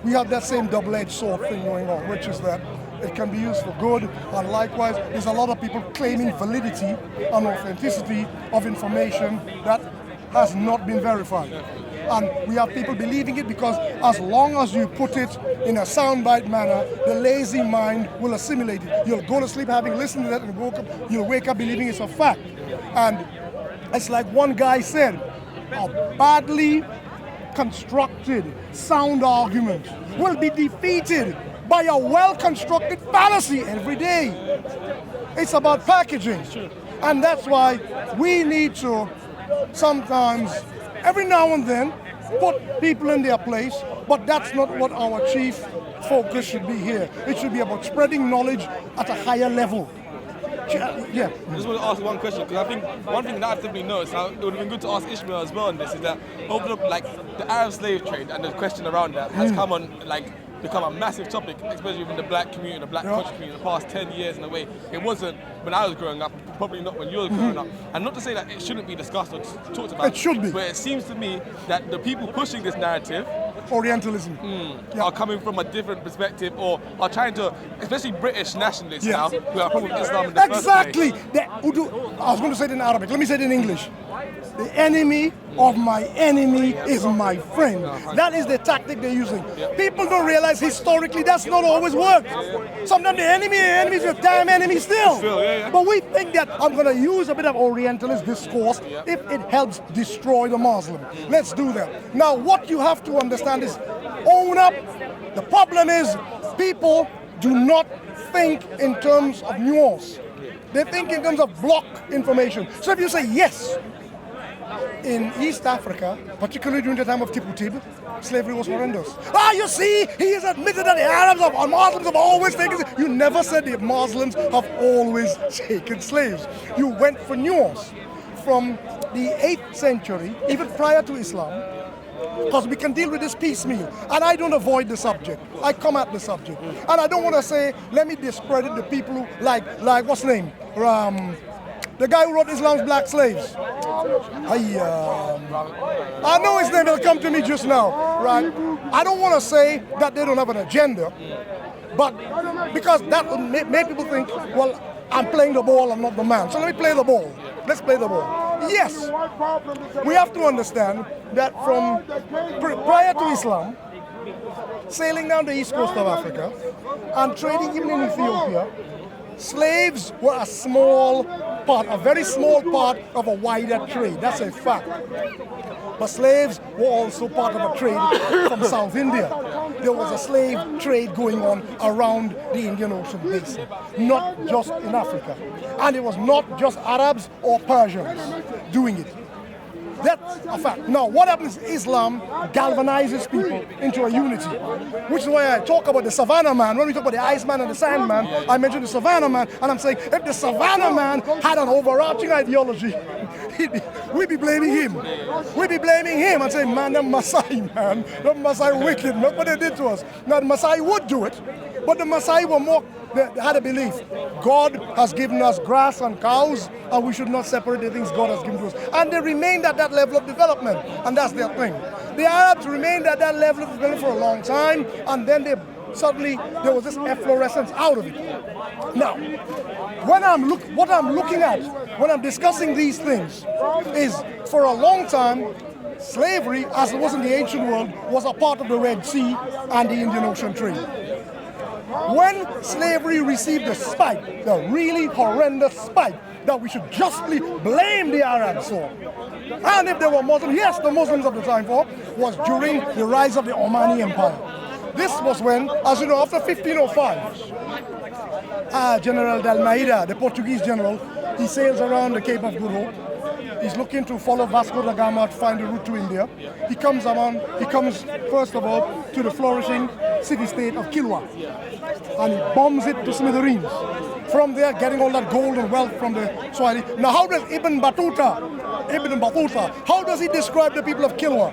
we have that same double-edged sword thing going on, which is that it can be used for good, and likewise, there's a lot of people claiming validity and authenticity of information that has not been verified. And we have people believing it because as long as you put it in a soundbite manner, the lazy mind will assimilate it. You'll go to sleep having listened to that and you'll wake up believing it's a fact. And it's like one guy said, a badly constructed sound argument will be defeated by a well-constructed fallacy every day. It's about packaging. And that's why we need to sometimes, every now and then, put people in their place, but that's not what our chief focus should be here. It should be about spreading knowledge at a higher level. Yeah. I just want to ask one question, because I think one thing that I've simply noticed, and it would have been good to ask Ishmael as well on this, is that open up like the Arab slave trade and the question around that has come on, like, become a massive topic, especially within the black community, the black culture community, in the past 10 years in a way. It wasn't when I was growing up, probably not when you were growing up. And not to say that it shouldn't be discussed or talked about. It should be. But it seems to me that the people pushing this narrative Orientalism. are coming from a different perspective, or are trying to, especially British nationalists now, who are probably Islam in the first Exactly. place. I was going to say it in Arabic. Let me say it in English. The enemy of my enemy is my friend. That is the tactic they're using. People don't realize historically that's not always worked. Sometimes the enemy is your damn enemy still. But we think that I'm going to use a bit of Orientalist discourse if it helps destroy the Muslim. Let's do that. Now, what you have to understand is own up. The problem is people do not think in terms of nuance. They think in terms of block information. So if you say yes, in East Africa, particularly during the time of Tipu Tip, slavery was horrendous. You see, he has admitted that the Arabs or Muslims have always taken. You never said the Muslims have always taken slaves. You went for nuance. From the 8th century, even prior to Islam, because we can deal with this piecemeal. And I don't avoid the subject. I come at the subject. And I don't want to say, let me discredit the people who, like what's his name? The guy who wrote Islam's Black Slaves. I know his name, it'll come to me just now, right? I don't want to say that they don't have an agenda, but because that will make people think, well, I'm playing the ball, I'm not the man. So let me play the ball. Let's play the ball. Yes, we have to understand that from prior to Islam, sailing down the east coast of Africa and trading even in Ethiopia, slaves were a small part, a very small part of a wider trade. That's a fact. But slaves were also part of a trade from South India. There was a slave trade going on around the Indian Ocean basin, not just in Africa. And it was not just Arabs or Persians doing it. That's a fact. Now, what happens is Islam galvanizes people into a unity, which is why I talk about the Savannah man. When we talk about the Iceman and the Sandman, I mention the Savannah man, and I'm saying if the Savannah man had an overarching ideology, we'd be blaming him. We'd be blaming him and saying, man, the Maasai, man, the Maasai wicked, look what they did to us. Now, the Maasai would do it, but the Maasai were more, they had a belief. God has given us grass and cows, and we should not separate the things God has given to us. And they remained at that level of development, and that's their thing. The Arabs remained at that level of development for a long time, and then suddenly there was this efflorescence out of it. Now, what I'm looking at when I'm discussing these things is, for a long time, slavery, as it was in the ancient world, was a part of the Red Sea and the Indian Ocean trade. When slavery received the spike, the really horrendous spike, that we should justly blame the Arabs for, and if they were Muslims, yes, the Muslims of the time for, was during the rise of the Omani Empire. This was when, as you know, after 1505, General D'Almeida, the Portuguese general, he sails around the Cape of Good Hope. He's looking to follow Vasco da Gama to find the route to India. He comes first of all to the flourishing city-state of Kilwa, and he bombs it to smithereens. From there, getting all that gold and wealth from the Swahili. Now, how does Ibn Battuta, how does he describe the people of Kilwa?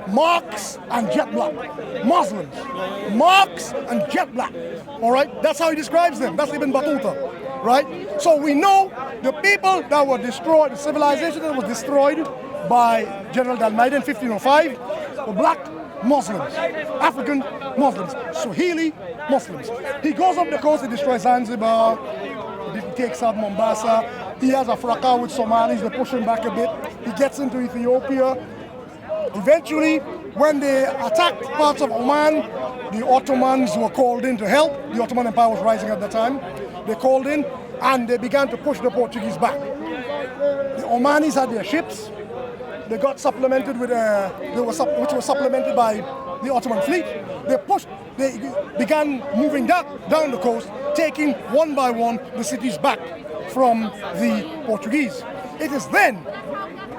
Marks and jet black. Muslims. Marks and jet black. All right? That's how he describes them. That's Ibn Battuta. Right? So we know the people that were destroyed, the civilization that was destroyed by General D'Almeida in 1505 were black Muslims, African Muslims, Swahili Muslims. He goes up the coast, he destroys Zanzibar, he takes out Mombasa, he has a fracas with Somalis, they push him back a bit, he gets into Ethiopia. Eventually, when they attacked parts of Oman, the Ottomans were called in to help. The Ottoman Empire was rising at the time. They called in and they began to push the Portuguese back. The Omanis had their ships. They got supplemented with which was supplemented by the Ottoman fleet. They began moving down the coast, taking one by one the cities back from the Portuguese. It is then,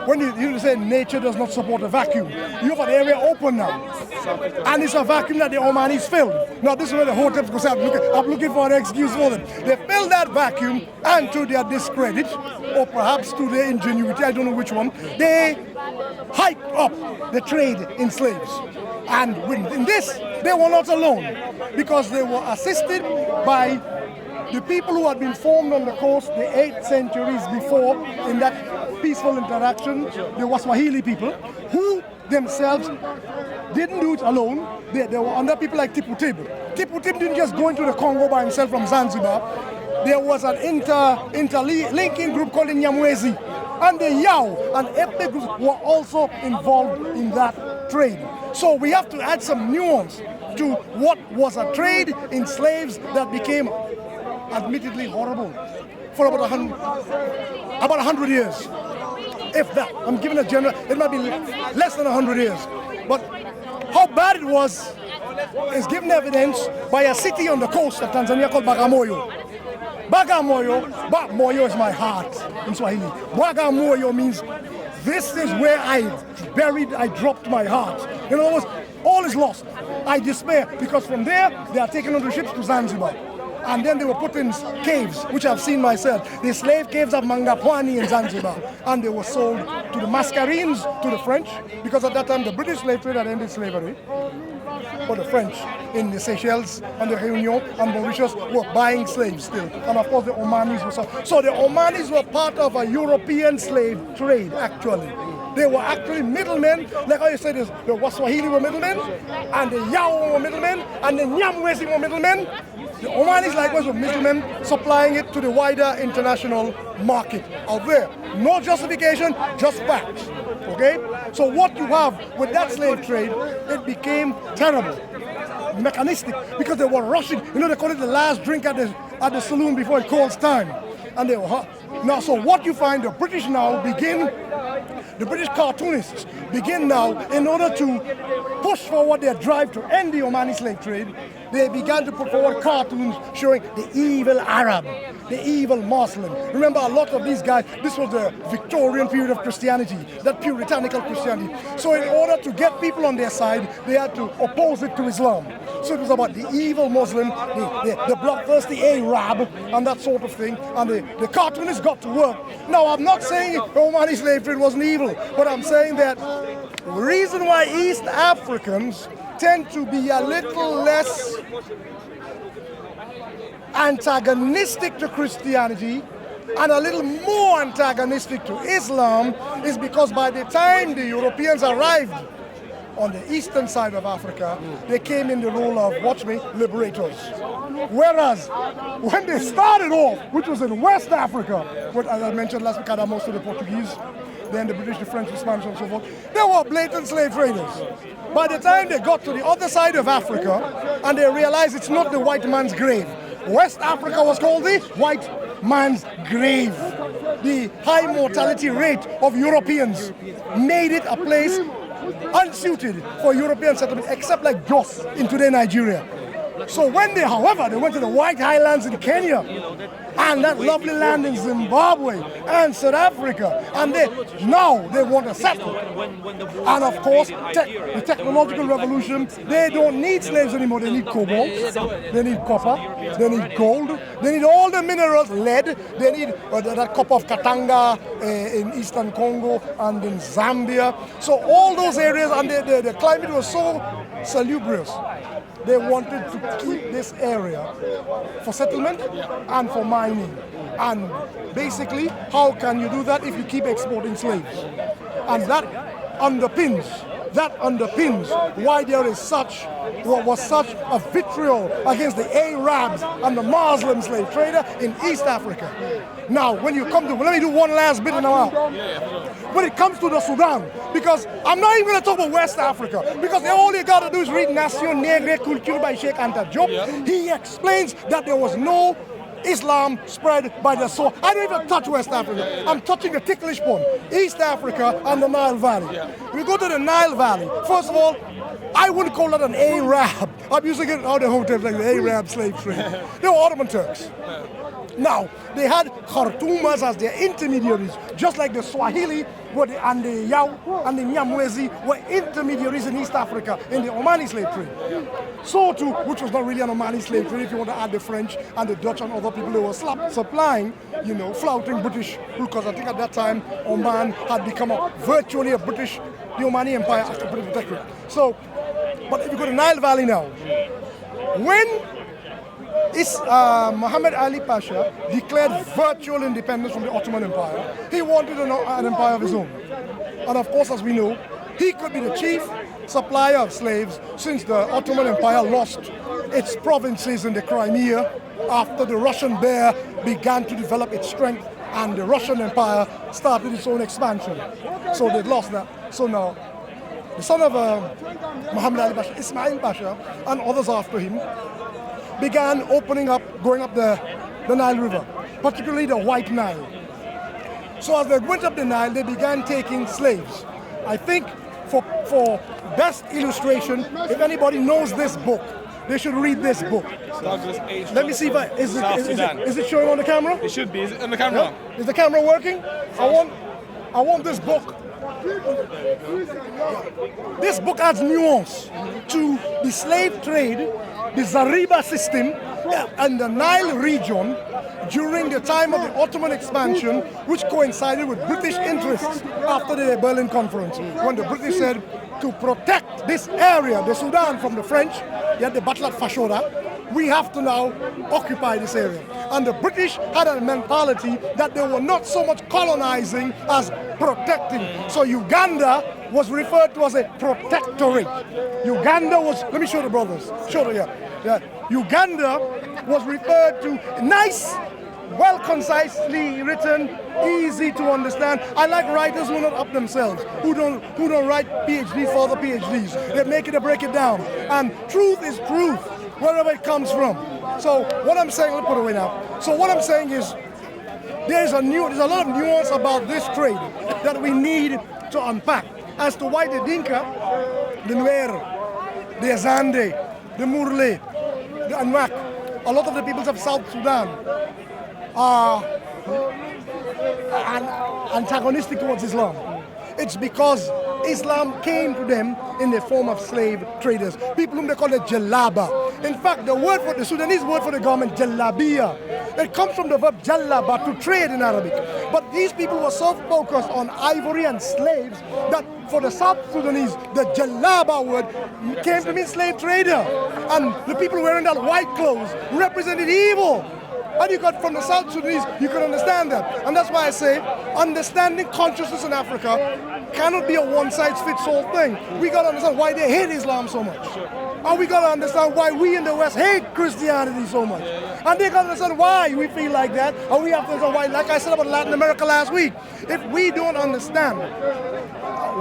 when you say nature does not support a vacuum, you have an area open now. And it's a vacuum that the Omanis filled. Now this is where the Hoteps go say, I'm looking for an excuse for them. They filled that vacuum, and to their discredit, or perhaps to their ingenuity, I don't know which one, they hyped up the trade in slaves. And in this, they were not alone, because they were assisted by the people who had been formed on the coast the 8 centuries before in that peaceful interaction, the Waswahili people, who themselves didn't do it alone. They were under people like Tipu Tip. Tipu Tip didn't just go into the Congo by himself from Zanzibar. There was an interlinking group called the Nyamwezi. And the Yao and ethnic groups were also involved in that trade. So we have to add some nuance to what was a trade in slaves that became admittedly horrible for about 100 years. If that, I'm giving a general, it might be less than 100 years. But how bad it was is given evidence by a city on the coast of Tanzania called Bagamoyo. Bagamoyo is my heart in Swahili. Bagamoyo means this is where I dropped my heart. In other words, all is lost. I despair, because from there they are taken on the ships to Zanzibar. And then they were put in caves, which I've seen myself. The slave caves of Mangapwani in Zanzibar. And they were sold to the Mascarenes, to the French, because at that time the British slave trade had ended slavery. But the French in the Seychelles and the Réunion and Mauritius were buying slaves still. And of course the Omanis were so the Omanis were part of a European slave trade, actually. They were actually middlemen, like how you said, the Waswahili were middlemen, and the Yao were middlemen, and the Nyamwezi were middlemen. The Omanis likewise were middlemen, supplying it to the wider international market out there. No justification, just facts. Okay? So what you have with that slave trade, it became terrible, mechanistic, because they were rushing. You know, they call it the last drink at the saloon before it calls time. And they were hot. Now, so what you find, the British cartoonists begin now, in order to push forward their drive to end the Omani slave trade, they began to put forward cartoons showing the evil Arab, the evil Muslim. Remember, a lot of these guys, this was the Victorian period of Christianity, that puritanical Christianity. So in order to get people on their side, they had to oppose it to Islam. So it was about the evil Muslim, the bloodthirsty Arab, and that sort of thing. And the cartoonists got to work. Now, I'm not saying the Omani slave trade wasn't evil, but I'm saying that the reason why East Africans tend to be a little less antagonistic to Christianity and a little more antagonistic to Islam is because by the time the Europeans arrived on the eastern side of Africa, they came in the role of, watch me, liberators. Whereas when they started off, which was in West Africa, what, as I mentioned last week, most of the Portuguese, then the British, the French, the Spanish, and so forth. They were blatant slave traders. By the time they got to the other side of Africa, and they realized it's not the white man's grave. West Africa was called the white man's grave. The high mortality rate of Europeans made it a place unsuited for European settlement, except like Jos in today Nigeria. So when they, however, they went to the White Highlands in Kenya, and that lovely land in Zimbabwe and South Africa, and now they want to settle. And of course, the technological revolution, they don't need slaves anymore. They need cobalt, they need copper, they need gold, they need all the minerals, lead, they need that copper of Katanga in eastern Congo and in Zambia. So all those areas, and the climate was so salubrious. They wanted to keep this area for settlement and for mining. And basically, how can you do that if you keep exporting slaves? And that underpins why there is was such a vitriol against the Arabs and the Muslim slave trader in East Africa. Now, when you come to, let me do one last bit now. When it comes to the Sudan, because I'm not even going to talk about West Africa, because all you got to do is read Nation Negre Culture by Sheikh Anta Diop. Yeah. He explains that there was no Islam spread by the sword. I don't even touch West Africa. I'm touching the ticklish point. East Africa and the Nile Valley. Yeah. We go to the Nile Valley. First of all, I wouldn't call that an Arab. I'm using it in other hotels like the Arab slave trade. They were Ottoman Turks. Now, they had Khartoumers as their intermediaries, just like the Swahili and the Yao and the Nyamwezi were intermediaries in East Africa in the Omani slave trade. So too, which was not really an Omani slave trade, if you want to add the French and the Dutch and other people, they were supplying, flouting British, because I think at that time Oman had become virtually a British, the Omani Empire after British protectorate. So, but if you go to Nile Valley now, when Muhammad Ali Pasha declared virtual independence from the Ottoman Empire, he wanted an empire of his own. And of course, as we know, he could be the chief supplier of slaves since the Ottoman Empire lost its provinces in the Crimea after the Russian Bear began to develop its strength and the Russian Empire started its own expansion. So they'd lost that. So now, the son of Muhammad Ali Pasha, Ismail Pasha, and others after him, began going up the Nile River, particularly the White Nile. So as they went up the Nile, they began taking slaves. I think for best illustration, if anybody knows this book, they should read this book. Let me see if is it showing on the camera? It should be. Is it on the camera? Yeah. Is the camera working? I want this book. This book adds nuance to the slave trade, the Zariba system, and the Nile region during the time of the Ottoman expansion, which coincided with British interests after the Berlin Conference, when the British said to protect this area, the Sudan, from the French, yet the battle at Fashoda, we have to now occupy this area. And the British had a mentality that they were not so much colonizing as protecting. So Uganda was referred to as a protectorate. Uganda was, let me show the brothers, Uganda was referred to, nice, well concisely written, easy to understand. I like writers who are not up themselves, who don't write PhDs for other PhDs. They make it or break it down. And truth is truth, wherever it comes from. So what I'm saying, let me put it away now. So what I'm saying is, there's a lot of nuance about this trade that we need to unpack as to why the Dinka, the Nuer, the Azande, the Murle, the Anwak, a lot of the peoples of South Sudan are antagonistic towards Islam. It's because Islam came to them in the form of slave traders, people whom they call the Jalaba. In fact, the Sudanese word for the garment, Jalabiya, it comes from the verb Jalaba, to trade in Arabic. But these people were so focused on ivory and slaves that for the South Sudanese, the Jalaba word came to mean slave trader. And the people wearing that white clothes represented evil. And you got from the South Sudanese, you can understand that. And that's why I say, understanding consciousness in Africa cannot be a one-size-fits-all thing. We got to understand why they hate Islam so much. And we got to understand why we in the West hate Christianity so much. And they got to understand why we feel like that. And we have to understand why, like I said about Latin America last week, if we don't understand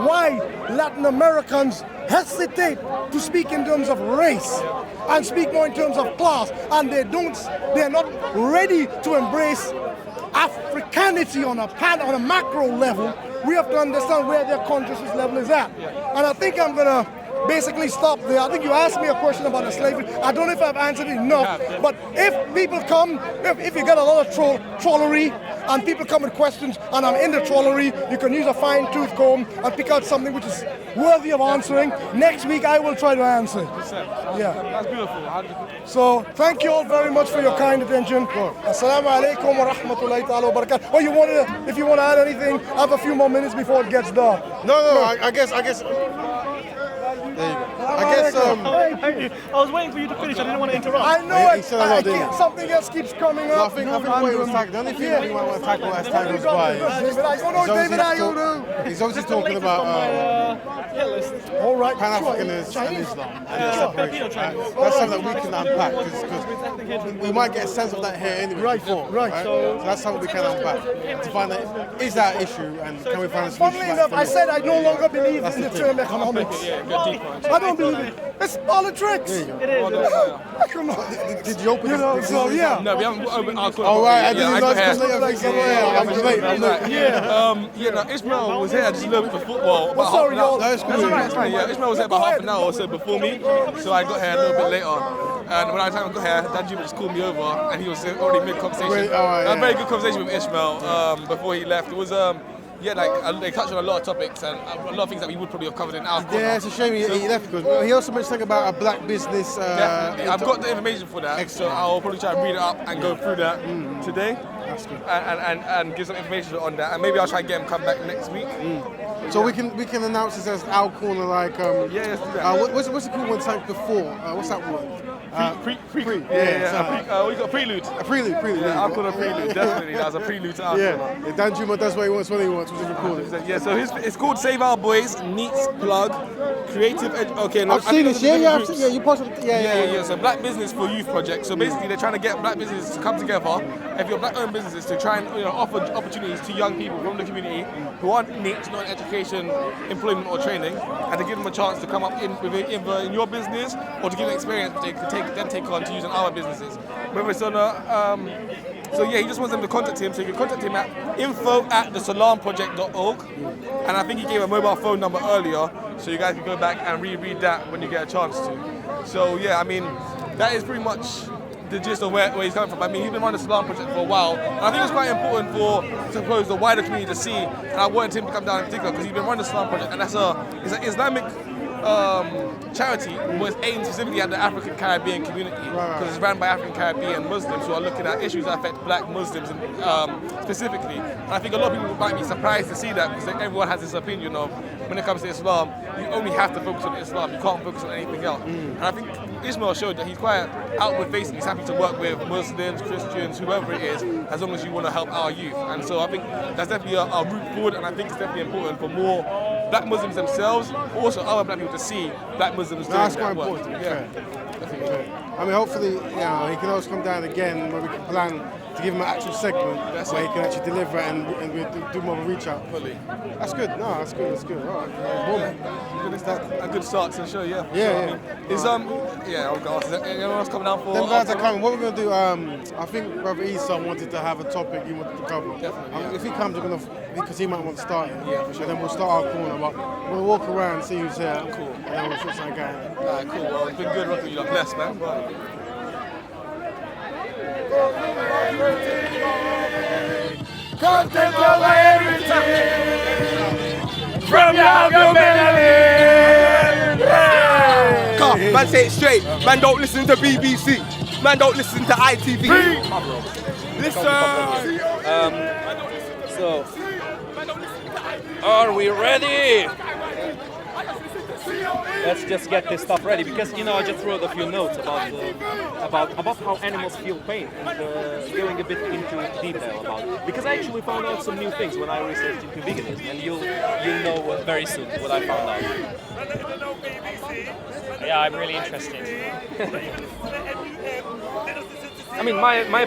why Latin Americans hesitate to speak in terms of race and speak more in terms of class, and they're not ready to embrace Africanity on a macro level, we have to understand where their consciousness level is at. And I think I'm going to basically stop there. I think you asked me a question about the slavery. I don't know if I've answered it enough, but if people come, if you get a lot of trollery and people come with questions and I'm in the trollery, you can use a fine-tooth comb and pick out something which is worthy of answering. Next week I will try to answer it. Yeah. That's beautiful. So thank you all very much for your kind attention. Assalamu alaikum wa rahmatullahi ta'ala wa barakatuh. Oh, if you want to add anything, I have a few more minutes before it gets dark. No, I guess. There you go. I guess. Thank you. I was waiting for you to finish. I didn't want to interrupt. I know something else keeps coming up. I think what he was tackling, the only thing we might want to tackle as time goes by is he's obviously talking about Pan-Africanism and Islam. That's something that we can unpack because we might get a sense of that here anyway. Right. So that's something we can unpack to find out, is that issue and can we find a solution? Funnily enough, I said I no longer believe in the term economics. I don't believe it. It's politics. It is. Come on. Did you open this? So yeah. No, we haven't opened our All right, I didn't know. Ishmael was here just a little bit before football. Well, sorry, y'all. No, it's cool. That's fine. Yeah, Ishmael was here about half an hour or so before me, so I got here a little bit later. And when I got here, Danjuma just called me over, and he was already mid-conversation. Really? A very good conversation with Ishmael before he left. It was they touched on a lot of topics and a lot of things that we would probably have covered in our corner. Yeah, it's a shame he left because he also mentioned something about a black business. Definitely. I've got the information for that, so I'll probably try and read it up and go through that today. That's good. And give some information on that, and maybe I'll try and get him come back next week. So we can announce this as our corner, like let's do that. what's it called one time before? What's that word? We got prelude. A prelude. Yeah, I'll call it a prelude. Definitely, that's a prelude to our corner. Dan Juma does what he wants when he wants. We'll record it. Yeah, so it's called Save Our Boys, Neats Plug, Creative I've seen this, yeah, you posted it. Yeah. So Black Business for Youth project. So basically, they're trying to get black businesses to come together. If you're black-owned businesses, to try and offer opportunities to young people from the community who aren't niche, not in education, employment, or training, and to give them a chance to come up in your business or to give them experience they can take on to use in our businesses. Whether it's on he just wants them to contact him. So you can contact him at info@thesalamproject.org, and I think he gave a mobile phone number earlier, so you guys can go back and reread that when you get a chance to. So yeah, I mean, that is pretty much the gist of where he's coming from. I mean, he's been running the Salam project for a while, and I think it's quite important for, I suppose, the wider community to see, and I wanted him to come down in particular because he's been running the Salam project, and it's an Islamic charity was aimed specifically at the African Caribbean community because it's run by African Caribbean Muslims who are looking at issues that affect black Muslims specifically. And I think a lot of people might be surprised to see that because everyone has this opinion of when it comes to Islam, you only have to focus on Islam, you can't focus on anything else. And I think Ishmael showed that he's quite outward facing, he's happy to work with Muslims, Christians, whoever it is, as long as you want to help our youth. And so I think that's definitely a route forward, and I think it's definitely important for more black Muslims themselves, but also other black people to see black Muslims doing That's that quite work. important. I mean, hopefully, he can always come down again where we can plan to give him an actual segment where he can actually deliver and we do more of a reach out. Fully. That's good. No, that's good. All right. A good start to the show, yeah. Yeah. Is anyone else coming down for? Them guys are coming. What we're gonna do? I think Brother Isa wanted to have a topic he wanted to cover. Definitely. If he comes, we're gonna because he might want to start it. Yeah, for sure. And then we'll start our corner. But we'll walk around, see who's here. Cool. And then we'll sit something going. Alright, cool. Well, it's been good working with you. Blessed, man. Come take over everything from your melody. Come, man, say it straight. Man, don't listen to BBC. Man, don't listen to ITV. Listen. So, are we ready? let's just get this stuff ready, because I just wrote a few notes about how animals feel pain, and going a bit into detail about it, because I actually found out some new things when I researched into veganism, and you'll know very soon what I found out. Yeah, I'm really interested. I mean, my